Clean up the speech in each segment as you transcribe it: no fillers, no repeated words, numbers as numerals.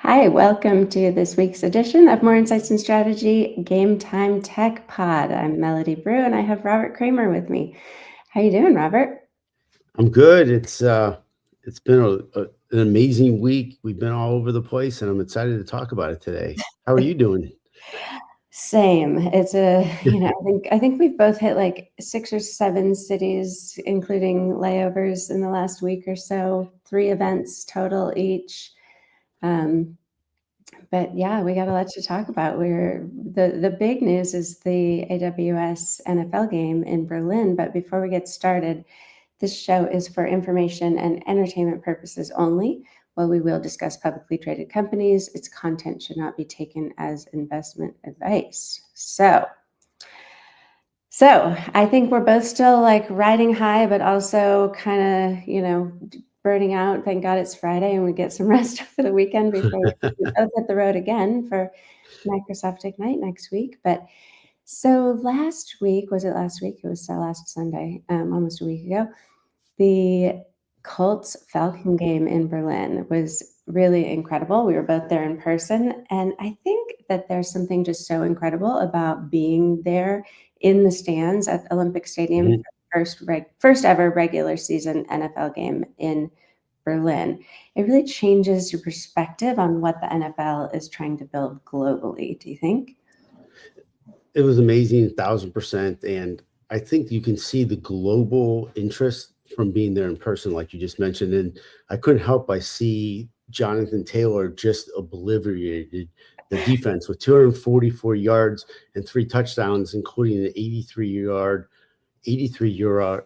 Hi, welcome to this week's edition of More Insights and Strategy Game Time Tech Pod. I'm Melody Brew and I have Robert Kramer with me. How you doing, Robert? I'm good. It's been an amazing week. We've been all over the place, and I'm excited to talk about it today. How are you doing? Same. I think we've both hit like 6 or 7 cities, including layovers in the last week or so, 3 events total each. Um, But yeah, we got a lot to talk about. The big news is the AWS NFL game in Berlin. But before we get started, this show is for information and entertainment purposes only. While we will discuss publicly traded companies, its content should not be taken as investment advice. So I think we're both still like riding high, but also kind of, burning out. Thank God it's Friday and we get some rest over the weekend before we both hit the road again for Microsoft Ignite next week. But so last week, was it last week? It was last Sunday, almost a week ago. The Colts Falcon game in Berlin was really incredible. We were both there in person. And I think that there's something just so incredible about being there in the stands at Olympic Stadium Mhm. for the first ever regular season NFL game in Berlin. It really changes your perspective on what the NFL is trying to build globally, do you think? It was amazing, 1,000%, and I think you can see the global interest from being there in person, like you just mentioned. And I couldn't help but see Jonathan Taylor just obliterated the defense with 244 yards and 3 touchdowns, including an 83 yard. 83 yard.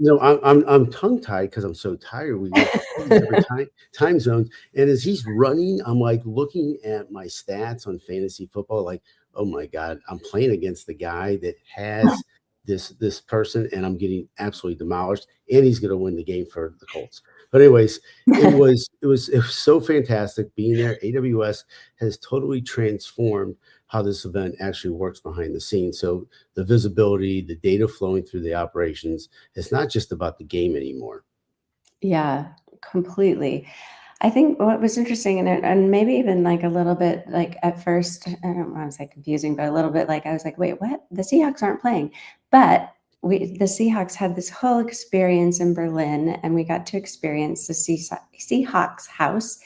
I'm tongue tied because I'm so tired. We work all these different time zones, and as he's running, I'm like looking at my stats on fantasy football, like, oh my god, I'm playing against the guy that has this person, and I'm getting absolutely demolished, and he's going to win the game for the Colts. But anyways, it was so fantastic being there. AWS has totally transformed how this event actually works behind the scenes. So the visibility, the data flowing through the operations, it's not just about the game anymore. Yeah, completely. I think what was interesting and maybe even like a little bit like at first, I don't want to say confusing, but a little bit like I was like, wait, what? The Seahawks aren't playing. But the Seahawks had this whole experience in Berlin and we got to experience the Seahawks Haus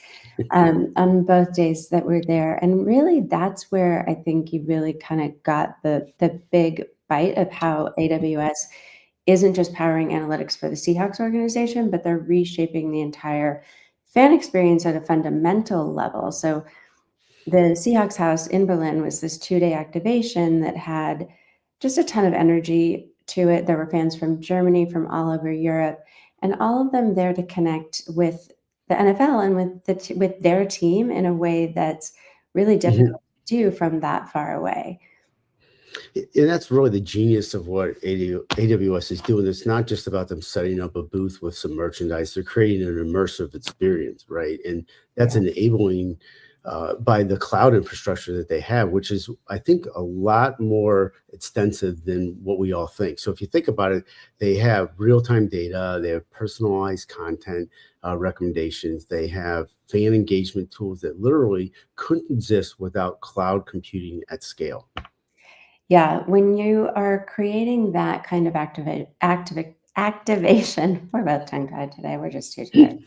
on both days that we're there. And really that's where I think you really kind of got the big bite of how AWS isn't just powering analytics for the Seahawks organization, but they're reshaping the entire fan experience at a fundamental level. So the Seahawks Haus in Berlin was this 2-day activation that had just a ton of energy to it. There were fans from Germany, from all over Europe, and all of them there to connect with the NFL and with their team in a way that's really difficult to do from that far away. And that's really the genius of what AWS is doing. It's not just about them setting up a booth with some merchandise. They're creating an immersive experience, right? And that's Yeah. enabling by the cloud infrastructure that they have, which is, I think, a lot more extensive than what we all think. So if you think about it, they have real-time data, they have personalized content recommendations, they have fan engagement tools that literally couldn't exist without cloud computing at scale. Yeah, when you are creating that kind of activation, we're both tongue-tied today, we're just too tired.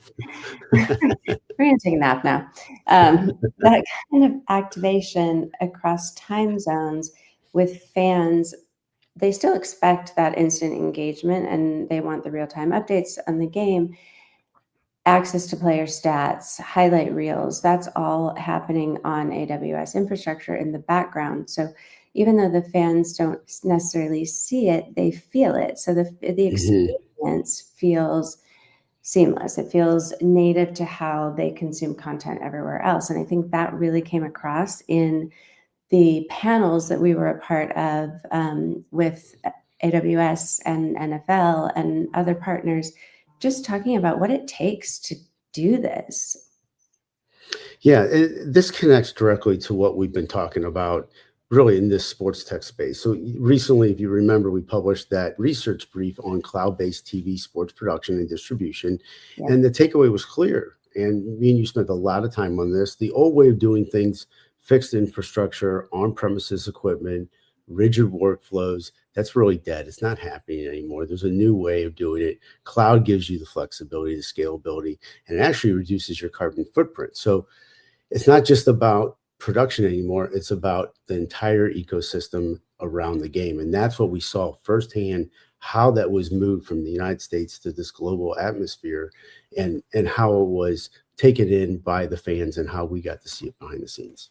We're gonna take a nap now. That kind of activation across time zones with fans, they still expect that instant engagement, and they want the real-time updates on the game, access to player stats, highlight reels, that's all happening on AWS infrastructure in the background. So even though the fans don't necessarily see it, they feel it. So the Mhm. experience feels seamless. It feels native to how they consume content everywhere else. And I think that really came across in the panels that we were a part of with AWS and NFL and other partners, just talking about what it takes to do this. Yeah, this connects directly to what we've been talking about really in this sports tech space. So recently, if you remember, we published that research brief on cloud-based TV sports production and distribution. Yeah. And the takeaway was clear. and me and you spent a lot of time on this. The old way of doing things, fixed infrastructure, on premises equipment, rigid workflows, that's really dead. It's not happening anymore. There's a new way of doing it. Cloud gives you the flexibility, the scalability, and it actually reduces your carbon footprint. So it's not just about production anymore. It's about the entire ecosystem around the game. And that's what we saw firsthand, how that was moved from the United States to this global atmosphere, and how it was taken in by the fans and how we got to see it behind the scenes.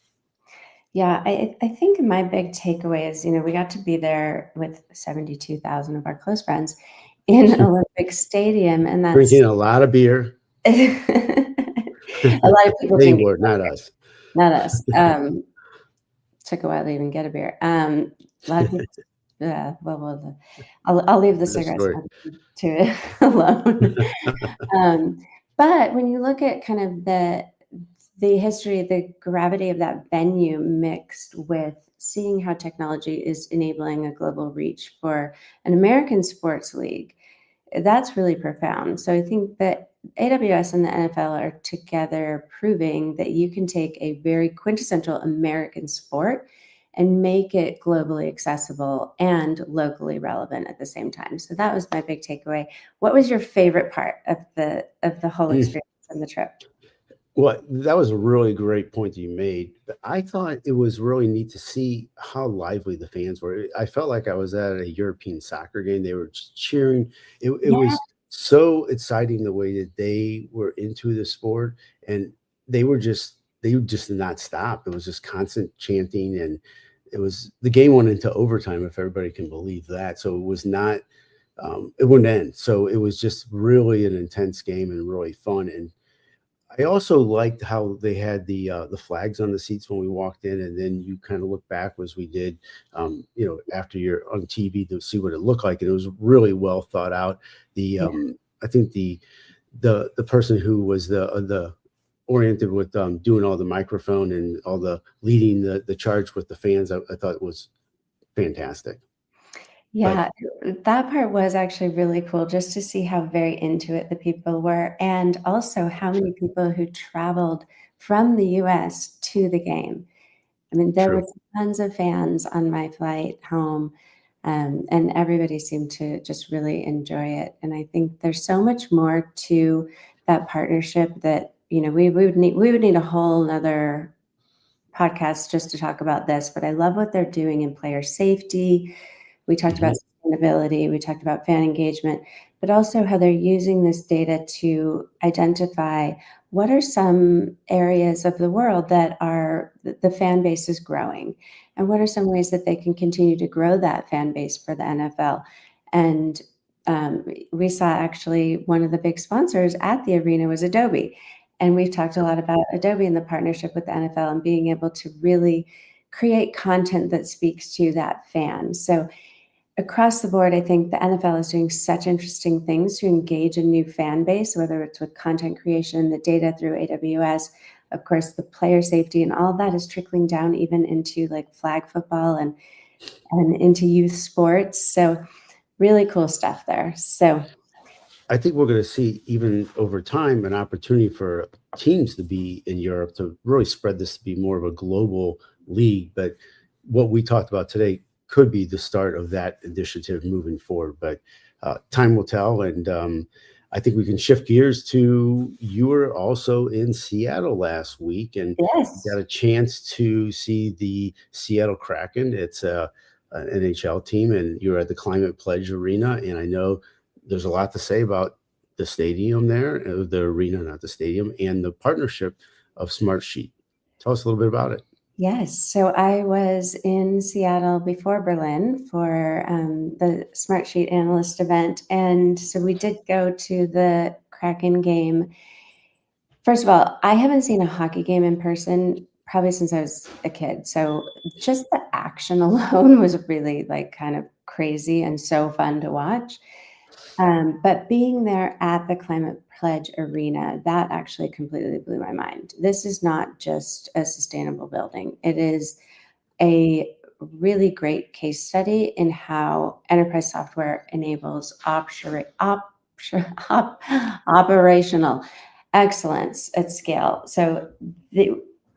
Yeah, I think my big takeaway is, we got to be there with 72,000 of our close friends in Olympic Stadium, and that's Drinking a lot of beer. a lot of people They drinking, were, not us. not us. Took a while to even get a beer. A lot of people, yeah, I'll leave the That's cigarettes story. to it alone. Um, but when you look at kind of the history, the gravity of that venue mixed with seeing how technology is enabling a global reach for an American sports league, that's really profound. So I think that AWS and the NFL are together proving that you can take a very quintessential American sport and make it globally accessible and locally relevant at the same time. So that was my big takeaway. What was your favorite part of the whole Mm. experience and the trip? Well, that was a really great point that you made. But I thought it was really neat to see how lively the fans were. I felt like I was at a European soccer game. They were just cheering. It Yeah, was so exciting the way that they were into the sport, and they just did not stop. It was just constant chanting, and the game went into overtime, if everybody can believe that. So it was not it wouldn't end. So it was just really an intense game and really fun. And I also liked how they had the flags on the seats when we walked in, and then you kind of look back as we did, after you're on TV to see what it looked like, and it was really well thought out. The yeah, I think the person who was the oriented with doing all the microphone and all the leading the charge with the fans, I thought was fantastic. But yeah. That part was actually really cool just to see how very into it the people were, and also how many people who traveled from the US to the game. I mean, there were true. tons of fans on my flight home, and everybody seemed to just really enjoy it. And I think there's so much more to that partnership that, we would need a whole nother podcast just to talk about this, but I love what they're doing in player safety. We talked about Mhm. sustainability, we talked about fan engagement, but also how they're using this data to identify what are some areas of the world that are the fan base is growing, and what are some ways that they can continue to grow that fan base for the NFL. And we saw actually one of the big sponsors at the arena was Adobe. And we've talked a lot about Adobe and the partnership with the NFL and being able to really create content that speaks to that fan. So across the board, I think the NFL is doing such interesting things to engage a new fan base, whether it's with content creation, the data through AWS, of course, the player safety, and all of that is trickling down even into like flag football and into youth sports. So really cool stuff there. So I think we're going to see, even over time, an opportunity for teams to be in Europe to really spread this to be more of a global league. But what we talked about today could be the start of that initiative moving forward. But time will tell. And I think we can shift gears to, you were also in Seattle last week and got yes. a chance to see the Seattle Kraken. It's an NHL team, and you're at the Climate Pledge Arena. And I know there's a lot to say about the stadium there, the arena, not the stadium, and the partnership of Smartsheet. Tell us a little bit about it. Yes. So I was in Seattle before Berlin for the Smartsheet analyst event. And so we did go to the Kraken game. First of all, I haven't seen a hockey game in person probably since I was a kid. So just the action alone was really like kind of crazy and so fun to watch. But being there at the Climate Pledge Arena, that actually completely blew my mind. This is not just a sustainable building. It is a really great case study in how enterprise software enables operational excellence at scale. So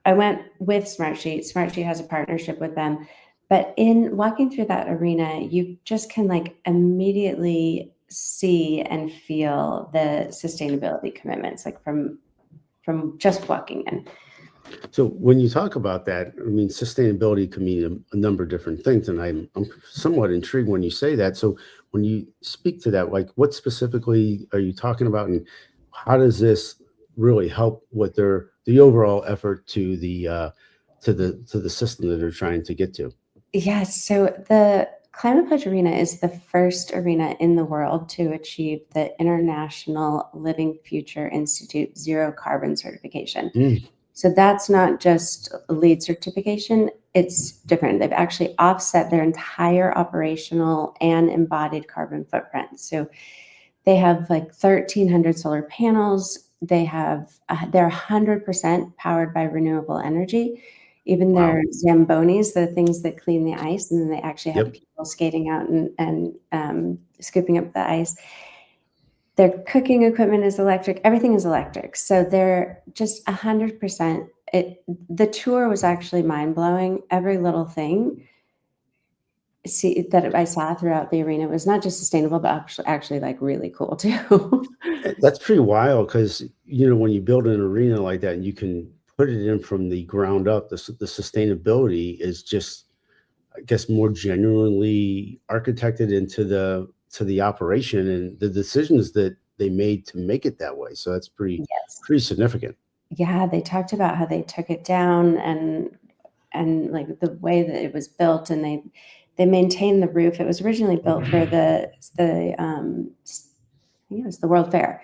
I went with Smartsheet. Smartsheet has a partnership with them. But in walking through that arena, you just can like immediately see and feel the sustainability commitments, like from just walking in. So when you talk about that, I mean, sustainability can mean a number of different things, and I'm somewhat intrigued when you say that. So when you speak to that, like what specifically are you talking about, and how does this really help with the overall effort to the system that they're trying to get to? Yes. So the Climate Pledge Arena is the first arena in the world to achieve the International Living Future Institute Zero Carbon certification. Mm, So that's not just a lead certification, it's different. They've actually offset their entire operational and embodied carbon footprint. So they have like 1,300 solar panels. They're 100% powered by renewable energy. Even wow. their Zambonis, the things that clean the ice, and then they actually have Yep. people skating out and scooping up the ice. Their cooking equipment is electric. Everything is electric. So they're just 100%. The tour was actually mind blowing. Every little thing that I saw throughout the arena was not just sustainable, but actually like really cool too. That's pretty wild because, when you build an arena like that and you can put it in from the ground up, the sustainability is just, I guess, more genuinely architected into the operation and the decisions that they made to make it that way. So that's Yes. pretty significant. Yeah, they talked about how they took it down and like the way that it was built, and they maintained the roof. It was originally built for I think it was the World Fair.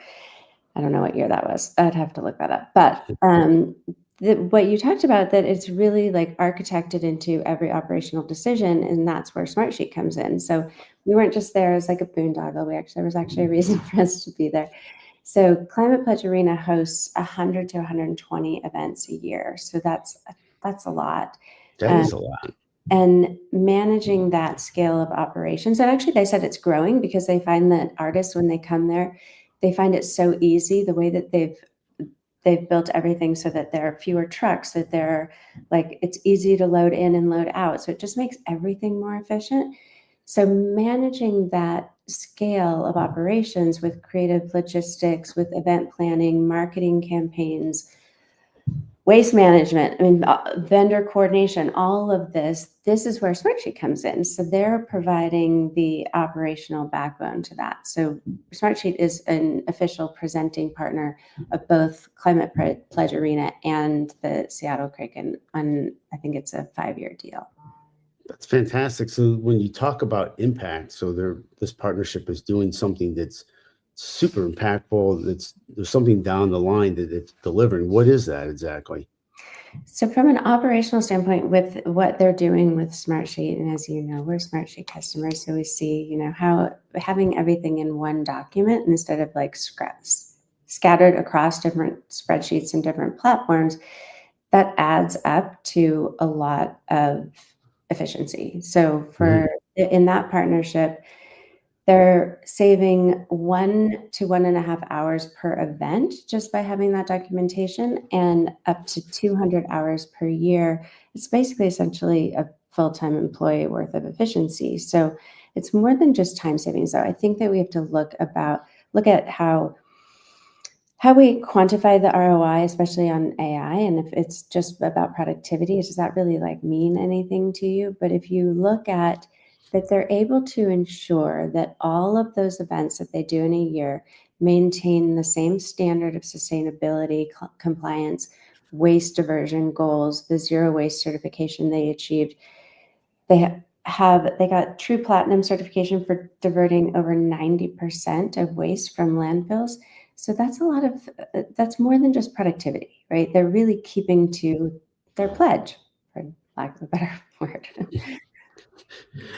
I don't know what year that was. I'd have to look that up. But what you talked about, that it's really like architected into every operational decision, and that's where Smartsheet comes in. So we weren't just there as like a boondoggle. There was actually a reason for us to be there. So Climate Pledge Arena hosts 100 to 120 events a year. So that's a lot. That Um, is a lot. and managing that scale of operations, and actually they said it's growing because they find that artists, when they come there, they find it so easy the way that they've built everything so that there are fewer trucks, that they're like it's easy to load in and load out. So it just makes everything more efficient. So managing that scale of operations with creative logistics, with event planning, marketing campaigns, waste management, I mean, vendor coordination, all of this is where Smartsheet comes in. So they're providing the operational backbone to that. So Smartsheet is an official presenting partner of both Climate Pledge Arena and the Seattle Kraken on, I think it's a 5-year deal. That's fantastic. So when you talk about impact, so this partnership is doing something that's super impactful. There's something down the line that it's delivering. What is that exactly? So from an operational standpoint, with what they're doing with Smartsheet, and as you know, we're Smartsheet customers, so we see, how having everything in one document instead of like scattered across different spreadsheets and different platforms, that adds up to a lot of efficiency. So Mhm. in that partnership, they're saving 1 to 1.5 hours per event just by having that documentation, and up to 200 hours per year. It's basically essentially a full-time employee worth of efficiency. So it's more than just time savings, though. I think that we have to look at how we quantify the ROI, especially on AI, and if it's just about productivity, does that really like mean anything to you? But if you look at that, they're able to ensure that all of those events that they do in a year maintain the same standard of sustainability, compliance, waste diversion goals, the zero waste certification they achieved. They got true platinum certification for diverting over 90% of waste from landfills. So that's more than just productivity, right? They're really keeping to their pledge, for lack of a better word.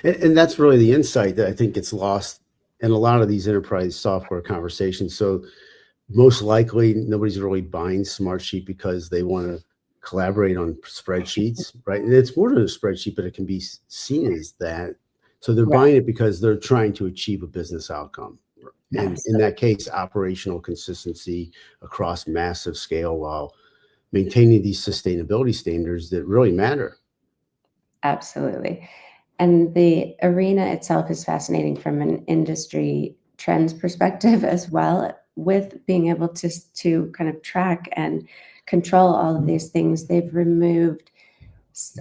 And that's really the insight that I think gets lost in a lot of these enterprise software conversations. So most likely nobody's really buying Smartsheet because they want to collaborate on spreadsheets, right? And it's more than a spreadsheet, but it can be seen as that. So they're Right. buying it because they're trying to achieve a business outcome. And in that case, operational consistency across massive scale while maintaining these sustainability standards that really matter. Absolutely. And the arena itself is fascinating from an industry trends perspective as well, with being able to kind of track and control all of these things. They've removed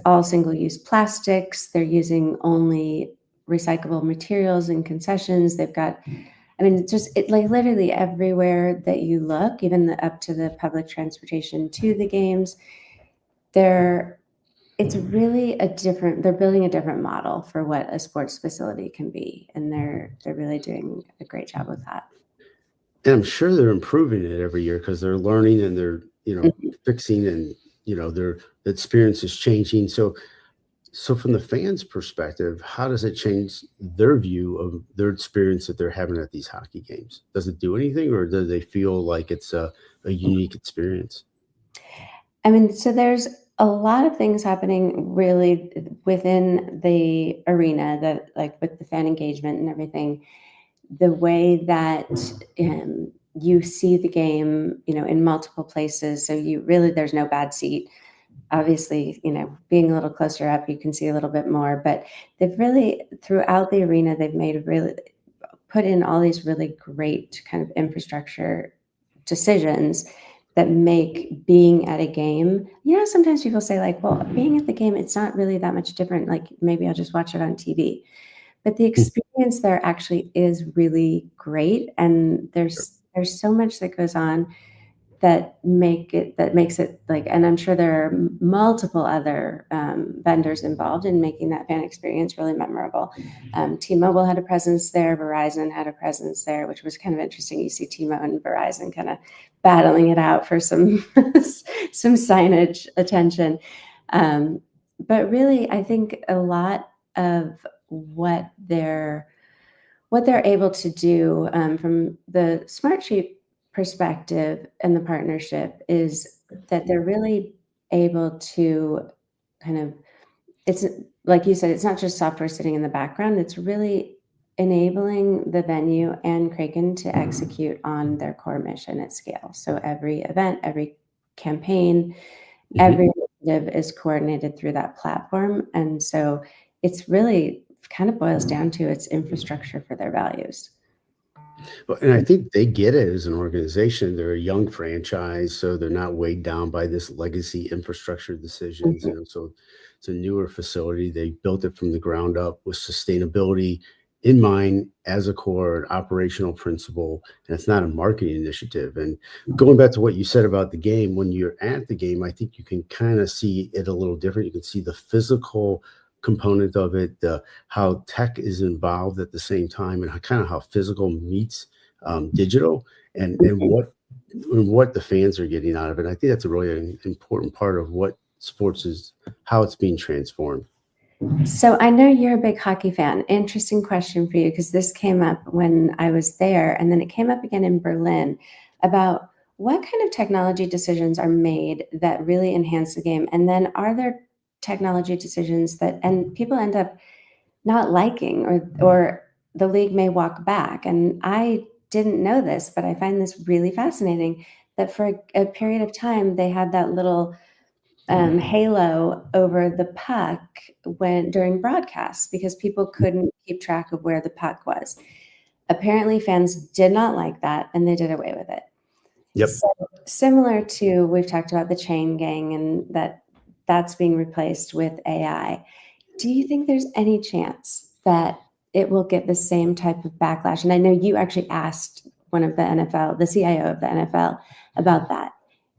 all single-use plastics. They're using only recyclable materials and concessions. They've got, I mean, just like literally everywhere that you look, even up to the public transportation to the games, they're it's really a different they're building a different model for what a sports facility can be, and they're really doing a great job with that. And I'm sure they're improving it every year because they're learning and they're, Mhm. fixing and, their experience is changing. So from the fans' perspective, how does it change their view of their experience that they're having at these hockey games? Does it do anything or do they feel like it's a unique experience? I mean, so there's a lot of things happening really within the arena, that like with the fan engagement and everything, the way that you see the game, in multiple places. So you really, there's no bad seat. Obviously, being a little closer up, you can see a little bit more, but they've really, throughout the arena, they've made really put in all these really great kind of infrastructure decisions that make being at a game, sometimes people say like, well, being at the game, it's not really that much different. Like maybe I'll just watch it on TV. But the experience there actually is really great. And there's so much that goes on that makes it like, and I'm sure there are multiple other vendors involved in making that fan experience really memorable. T-Mobile had a presence there, Verizon had a presence there, which was kind of interesting. You see T-Mobile and Verizon kind of battling it out for some some signage attention. But really, I think a lot of what they're able to do from the Smartsheet perspective and the partnership is that they're really able to kind of, it's like you said, it's not just software sitting in the background, it's really enabling the venue and Kraken to execute on their core mission at scale. So every event, every campaign, Mhm. every initiative is coordinated through that platform. And so it's really kind of boils down to its infrastructure for their values. Well, and I think they get it as an organization. They're a young franchise, so they're not weighed down by this legacy infrastructure decisions. Mhm. So it's a newer facility. They built it from the ground up with sustainability in mind as a core and operational principle. And it's not a marketing initiative. And going back to what you said about the game, when you're at the game, I think you can kind of see it a little different. You can see the physical component of it, the how tech is involved at the same time, and kind of how physical meets digital, Mhm. and what the fans are getting out of it. I think that's a really important part of what sports is, how it's being transformed. So I know you're a big hockey fan. Interesting question for you, because this came up when I was there, and then it came up again in Berlin about what kind of technology decisions are made that really enhance the game, and then are there technology decisions that and people end up not liking, or the league may walk back. And I didn't know this, but I find this really fascinating that for a period of time they had that little halo over the puck when during broadcasts, because people couldn't keep track of where the puck was. Apparently, fans did not like that, and they did away with it. Yep. So similar to, we've talked about the chain gang and that's being replaced with AI. Do you think there's any chance that it will get the same type of backlash? And I know you actually asked one of the CIO of the NFL about that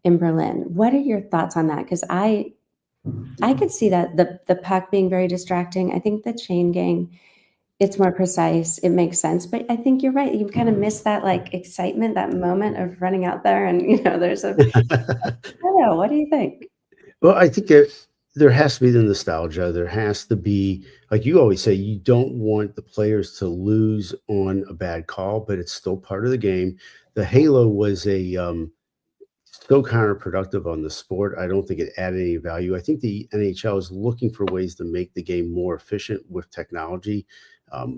in Berlin. What are your thoughts on that? Because I could see that the puck being very distracting. I think the chain gang, it's more precise. It makes sense. But I think you're right. You kind of miss that like excitement, that moment of running out there, and there's a, I don't know. What do you think? Well, I think there has to be the nostalgia. There has to be, like you always say, you don't want the players to lose on a bad call, but it's still part of the game. The halo was a so counterproductive on the sport. I don't think it added any value. I think the NHL is looking for ways to make the game more efficient with technology.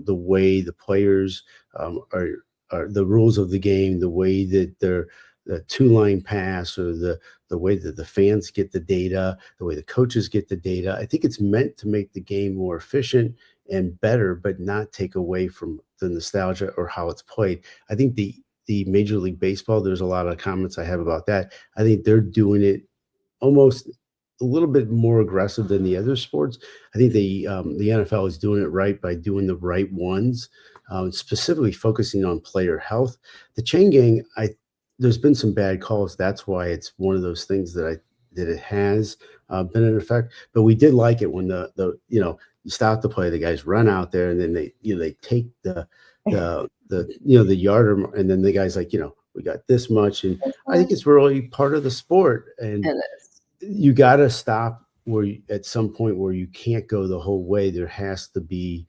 The way the players are are the rules of the game, the way that the two-line pass, or the way that the fans get the data, the way the coaches get the data. I think it's meant to make the game more efficient and better, but not take away from the nostalgia or how it's played. I think the Major League Baseball, there's a lot of comments I have about that. I think they're doing it almost a little bit more aggressive than the other sports. I think the NFL is doing it right by doing the right ones, specifically focusing on player health. The chain gang, I there's been some bad calls. That's why it's one of those things that it has been in effect. But we did like it when you stop the play, the guys run out there, and then they take the yard, and then the guys like, we got this much, and I think it's really part of the sport. And It is. you got to stop at some point where you can't go the whole way. There has to be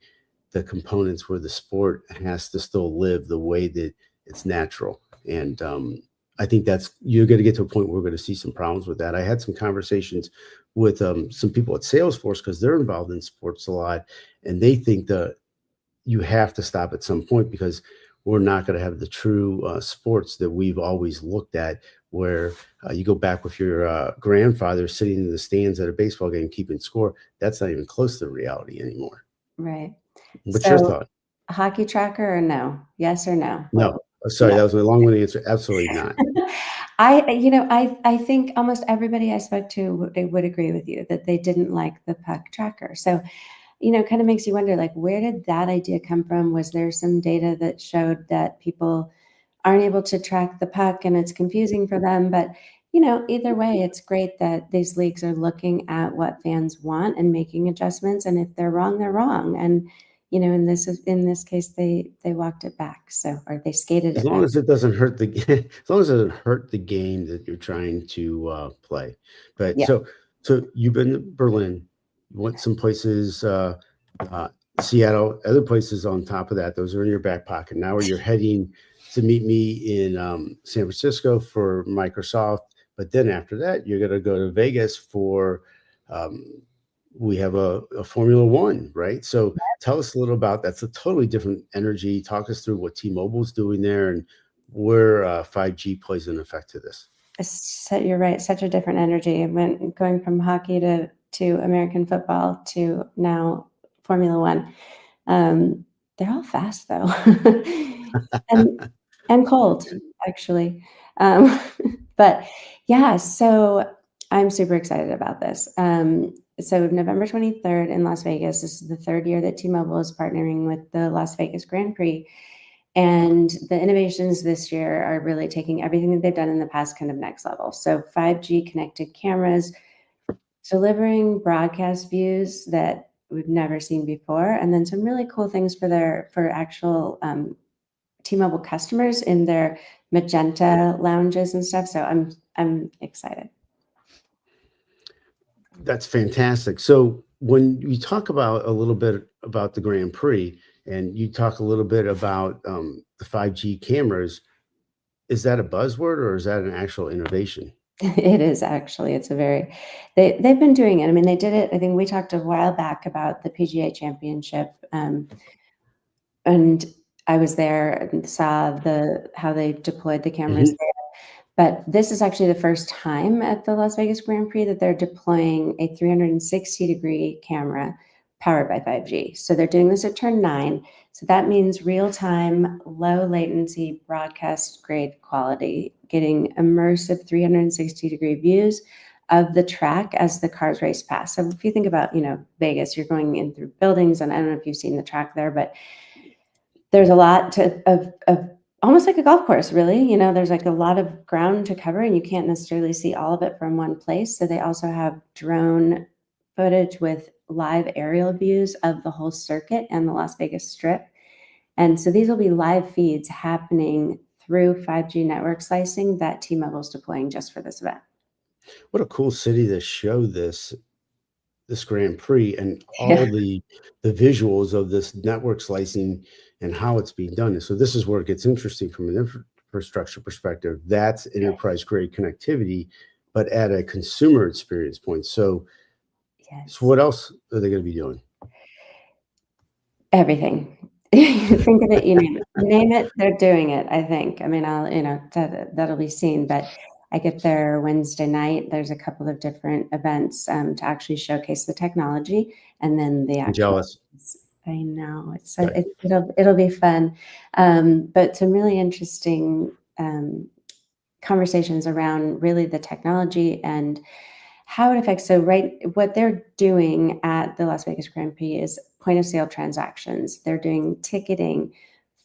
the components where the sport has to still live the way that it's natural. And I think you're going to get to a point where we're going to see some problems with that. I had some conversations with some people at Salesforce, because they're involved in sports a lot, and they think that you have to stop at some point, because we're not going to have the true sports that we've always looked at, where you go back with your grandfather sitting in the stands at a baseball game keeping score. That's not even close to reality anymore. Right. What's your So, thought? hockey tracker or no? Yes or no? No. Sorry, No. that was a long-winded answer. Absolutely not. I think almost everybody I spoke to, they would agree with you that they didn't like the puck tracker. So, kind of makes you wonder, like, where did that idea come from? Was there some data that showed that people aren't able to track the puck and it's confusing for them? But, either way, it's great that these leagues are looking at what fans want and making adjustments. And if they're wrong, they're wrong. And, in this case, they walked it back. So, or they skated As it long back. as it doesn't hurt as long as it doesn't hurt the game that you're trying to play. But Yeah. so you've been to Berlin, you went some places, uh, Seattle, other places on top of that. Those are in your back pocket. Now you're heading to meet me in San Francisco for Microsoft. But then after that, you're going to go to Vegas for um, we have a Formula One, right? So tell us a little about that's a totally different energy. Talk us through what T-Mobile's doing there, and where 5G plays an effect to this. You're right. Such a different energy. It went going from hockey to American football to now Formula One. They're all fast though, and cold actually. Um, but yeah, so I'm super excited about this. So November 23rd in Las Vegas. This is the third year that T-Mobile is partnering with the Las Vegas Grand Prix. And the innovations this year are really taking everything that they've done in the past kind of next level. So 5G connected cameras, delivering broadcast views that we've never seen before, and then some really cool things for actual T-Mobile customers in their Magenta lounges and stuff. So I'm excited. That's fantastic. So when you talk about a little bit about the Grand Prix, and you talk a little bit about the 5G cameras, is that a buzzword or is that an actual innovation? It is actually. It's a very they've been doing it. I mean, they did it. I think we talked a while back about the PGA Championship, and I was there and saw how they deployed the cameras Mhm. there. But this is actually the first time at the Las Vegas Grand Prix that they're deploying a 360-degree camera powered by 5G. So they're doing this at turn 9. So that means real-time, low latency, broadcast grade quality, getting immersive 360-degree views of the track as the cars race past. So if you think about, Vegas, you're going in through buildings, and I don't know if you've seen the track there, but there's a lot of almost like a golf course, really. There's like a lot of ground to cover, and you can't necessarily see all of it from one place. So they also have drone footage with live aerial views of the whole circuit and the Las Vegas Strip. And so these will be live feeds happening through 5G network slicing that T-Mobile's deploying just for this event. What a cool city to show this Grand Prix, and Yeah. all the visuals of this network slicing and how it's being done. And so this is where it gets interesting from an infrastructure perspective. That's enterprise grade connectivity, but at a consumer experience point. So Yes. what else are they going to be doing? Everything. You think of it, you name it. You name it, they're doing it, I think. I mean, that'll be seen, but I get there Wednesday night. There's a couple of different events, to actually showcase the technology and then the I'm actual. jealous. I know, Good. it'll be fun, but some really interesting, conversations around really the technology and how it affects. So, right, what they're doing at the Las Vegas Grand Prix is point of sale transactions. They're doing ticketing,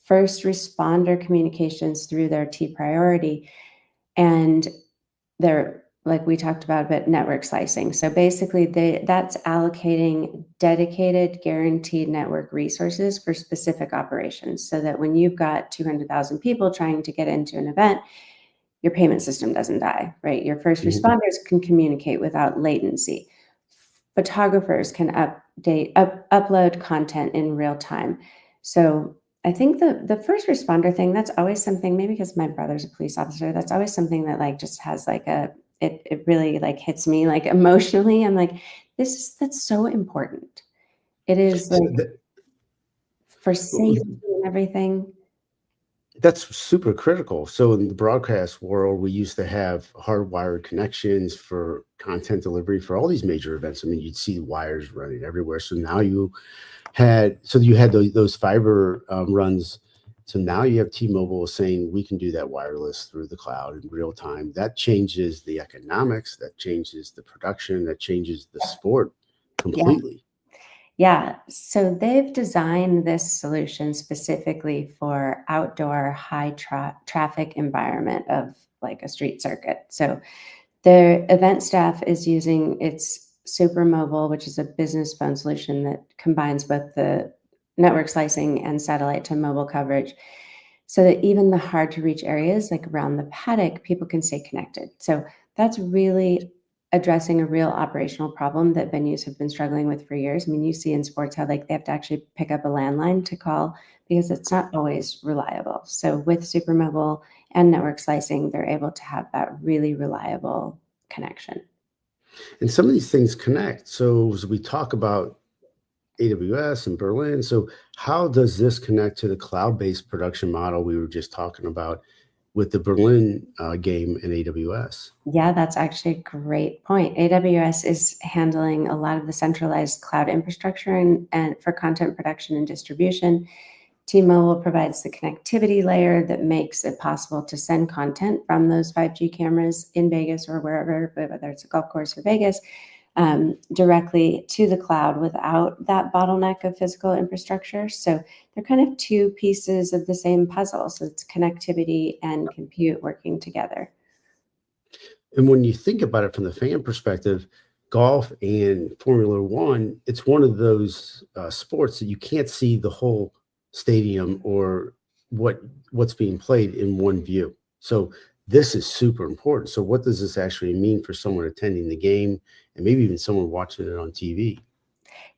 first responder communications through their T priority, and they're like we talked about, but network slicing. So basically, that's allocating dedicated, guaranteed network resources for specific operations, so that when you've got 200,000 people trying to get into an event, your payment system doesn't die, right? Your first Mhm. responders can communicate without latency. Photographers can upload content in real time. So I think the first responder thing, that's always something, maybe because my brother's a police officer, that's always something that like just has like it really like hits me like emotionally. I'm like, that's so important. It is So like for safety and everything. that's super critical. So in the broadcast world, we used to have hardwired connections for content delivery for all these major events. I mean, you'd see wires running everywhere. So now you had those fiber runs. So now you have T-Mobile saying we can do that wireless through the cloud in real time. That changes the economics, that changes the production, that changes the sport Yeah. completely. Yeah, so they've designed this solution specifically for outdoor traffic environment of like a street circuit. So their event staff is using its Super Mobile, which is a business phone solution that combines both the network slicing and satellite to mobile coverage, so that even the hard to reach areas like around the paddock, people can stay connected. So that's really addressing a real operational problem that venues have been struggling with for years. I mean, you see in sports how like they have to actually pick up a landline to call because it's not always reliable. So with Supermobile and network slicing, they're able to have that really reliable connection. And some of these things connect. So as we talk about AWS and Berlin, so how does this connect to the cloud-based production model we were just talking about with the Berlin game in AWS? Yeah, that's actually a great point. AWS is handling a lot of the centralized cloud infrastructure and for content production and distribution. T-Mobile provides the connectivity layer that makes it possible to send content from those 5G cameras in Vegas or wherever, but whether it's a golf course or Vegas, directly to the cloud without that bottleneck of physical infrastructure. So they're kind of two pieces of the same puzzle. So it's connectivity and compute working together. And when you think about it from the fan perspective, golf and Formula One, it's one of those sports that you can't see the whole stadium or what's being played in one view. So this is super important. So what does this actually mean for someone attending the game and maybe even someone watching it on TV?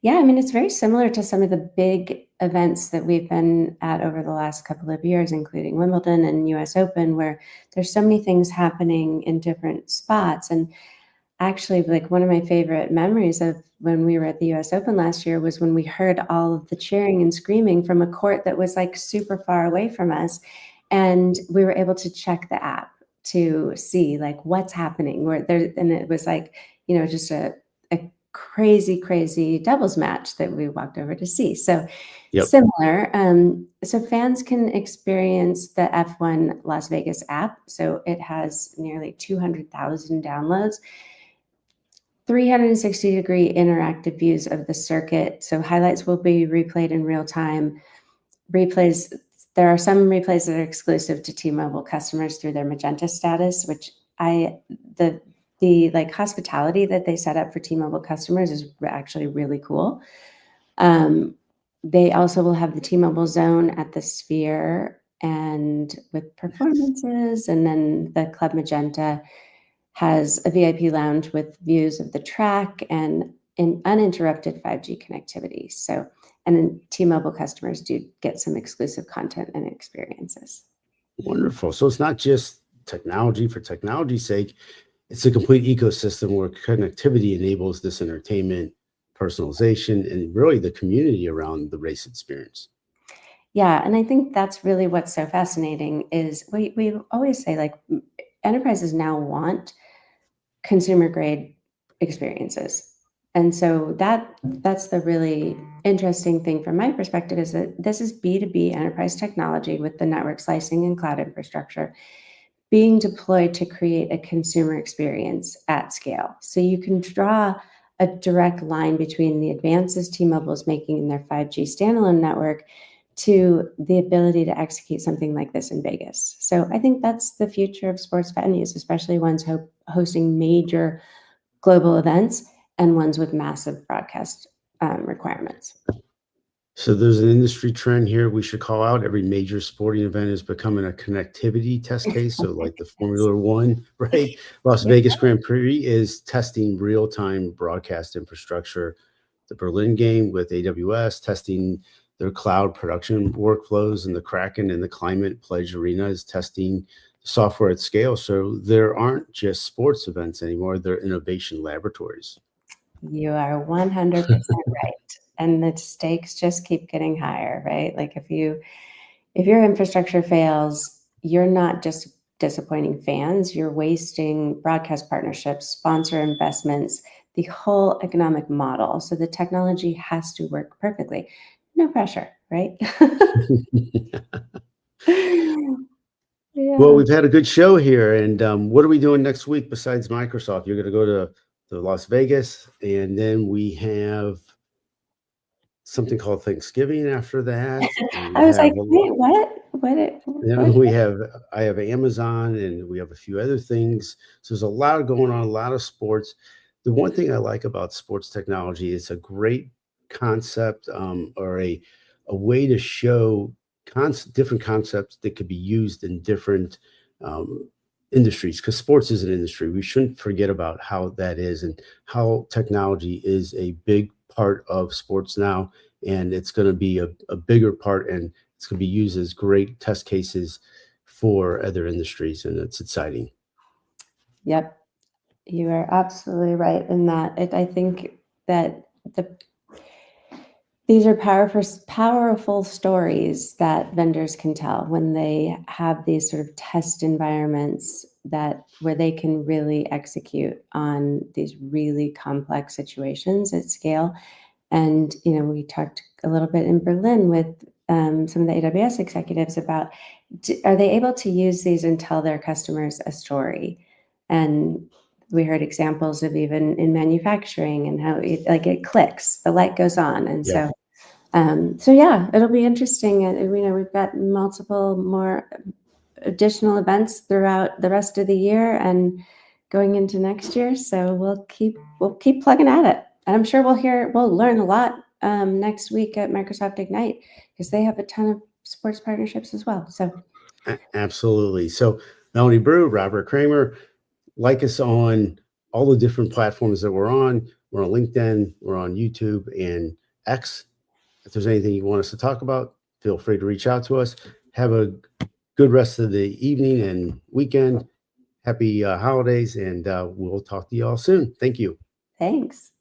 Yeah, I mean, it's very similar to some of the big events that we've been at over the last couple of years, including Wimbledon and US Open, where there's so many things happening in different spots. And actually, like one of my favorite memories of when we were at the US Open last year was when we heard all of the cheering and screaming from a court that was like super far away from us. And we were able to check the app to see like what's happening where there, and it was like, just a crazy, crazy doubles match that we walked over to see. So Yep. similar. So fans can experience the F1 Las Vegas app. So it has nearly 200,000 downloads, 360-degree interactive views of the circuit. So highlights will be replayed in real time. Replays, there are some replays that are exclusive to T-Mobile customers through their Magenta status, which the like hospitality that they set up for T-Mobile customers is actually really cool. Um, they also will have the T-Mobile Zone at the Sphere and with performances, and then the Club Magenta has a VIP lounge with views of the track and an uninterrupted 5G connectivity. So, and then T-Mobile customers do get some exclusive content and experiences. Wonderful. So it's not just technology for technology's sake, it's a complete ecosystem where connectivity enables this entertainment, personalization, and really the community around the race experience. Yeah, and I think that's really what's so fascinating is we always say, like, enterprises now want consumer grade experiences. And so that's the really interesting thing from my perspective is that this is B2B enterprise technology with the network slicing and cloud infrastructure being deployed to create a consumer experience at scale. So you can draw a direct line between the advances T-Mobile is making in their 5G standalone network to the ability to execute something like this in Vegas. So I think that's the future of sports venues, especially ones hosting major global events and ones with massive broadcast requirements. So there's an industry trend here we should call out. Every major sporting event is becoming a connectivity test case. So like the Yes. Formula One, right? Las Yep. Vegas Grand Prix is testing real-time broadcast infrastructure. The Berlin Game with AWS testing their cloud production workflows, and the Kraken and the Climate Pledge Arena is testing software at scale. So there aren't just sports events anymore, they're innovation laboratories. You are 100% right. And the stakes just keep getting higher, right? Like if your infrastructure fails, you're not just disappointing fans, you're wasting broadcast partnerships, sponsor investments, the whole economic model. So the technology has to work perfectly. No pressure, right? Well, Yeah. we've had a good show here, and what are we doing next week besides Microsoft? You're going to go to Las Vegas, and then we have something called Thanksgiving after that, and we I was have like, a lot. "Wait, what? What?" We have I have Amazon, and we have a few other things. So there's a lot going on, a lot of sports. The one thing I like about sports technology is a great concept, or a way to show different concepts that could be used in different um, industries. Because sports is an industry, we shouldn't forget about how that is and how technology is a big part of sports now, and it's going to be a bigger part, and it's going to be used as great test cases for other industries, and it's exciting. Yep, you are absolutely right in that. I think that these are powerful stories that vendors can tell when they have these sort of test environments that where they can really execute on these really complex situations at scale. And, we talked a little bit in Berlin with some of the AWS executives about are they able to use these and tell their customers a story? And we heard examples of even in manufacturing and how it clicks, the light goes on. And Yeah, so yeah, it'll be interesting. We've got multiple more additional events throughout the rest of the year and going into next year. So we'll keep plugging at it, and I'm sure we'll learn a lot next week at Microsoft Ignite because they have a ton of sports partnerships as well. So absolutely. So Melanie Brew, Robert Kramer, like us on all the different platforms that we're on. We're on LinkedIn, we're on YouTube and X. If there's anything you want us to talk about, feel free to reach out to us. Have a good rest of the evening and weekend. Happy holidays, and we'll talk to you all soon. Thank you. thanks.